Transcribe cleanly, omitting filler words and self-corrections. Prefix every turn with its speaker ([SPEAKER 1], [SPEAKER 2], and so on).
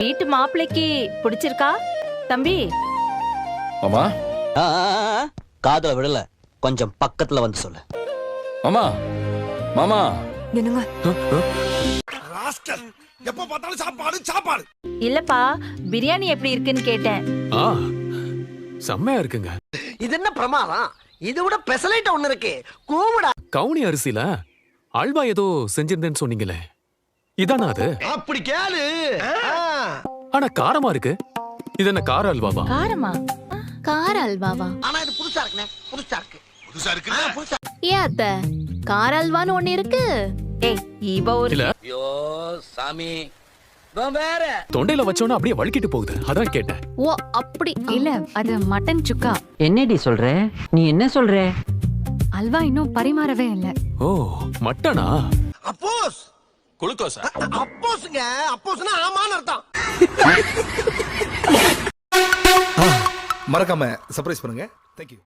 [SPEAKER 1] வீட்டு மாப்பிள்ளைக்கு பிடிச்சிருக்கா தம்பி?
[SPEAKER 2] மாமா
[SPEAKER 3] காதுல விடல, கொஞ்சம் பக்கத்துல வந்து சொல்லு.
[SPEAKER 2] மாமா மாமா
[SPEAKER 4] என்னங்க
[SPEAKER 5] எப்ப பார்த்தாலும் சாப்பாடு சாப்பாடு.
[SPEAKER 1] இல்லப்பா, பிரியாணி எப்படி இருக்குன்னு கேட்டேன்.
[SPEAKER 6] செம்மையா இருக்குங்க.
[SPEAKER 7] இது என்ன பிரமாதம்? இது விட பெசலைட் ஒண்ணு இருக்கு, கூவுடா.
[SPEAKER 6] கவுனி அரிசில அல்வா ஏதோ செஞ்சிருந்தேன்னு சொன்னீங்களே, இதானா அது?
[SPEAKER 5] அப்படி கேளு.
[SPEAKER 6] ஆனா காரமா இருக்கு. இது என்ன கார அல்வாவா?
[SPEAKER 1] காரமா?
[SPEAKER 8] கார அல்வாவா?
[SPEAKER 7] ஆனா இது புதுசா இருக்குனே, புதுசா இருக்கு.
[SPEAKER 5] புதுசா இருக்கு.
[SPEAKER 7] புதுசா.
[SPEAKER 8] ஏன் அத்த, கார அல்வான்னு ஒண்ணு இருக்கு.
[SPEAKER 1] ஏய், இவ ஒரு
[SPEAKER 6] இல்ல,
[SPEAKER 3] ஐயோ சாமி, வேற
[SPEAKER 6] தொண்டையில வச்சோன்னா அப்படியே வழுக்கிட்டு போகுது, அதான் கேட்டேன்.
[SPEAKER 8] ஓ அப்படி
[SPEAKER 4] இல்ல, அது மட்டன் சுக்கா.
[SPEAKER 9] என்னடி சொல்ற? நீ என்ன சொல்ற?
[SPEAKER 4] அல்வா இன்னும் பரிமாறவே இல்ல.
[SPEAKER 6] ஓ, மட்டனா?
[SPEAKER 5] அப்போஸ்
[SPEAKER 2] குளுக்கோஸா?
[SPEAKER 5] அப்போஸ்ங்க, அப்போஸ்னா ஆமான்னு அர்த்தம். மறக்காம சர்ப்ரைஸ் பண்ணுங்க. Thank you.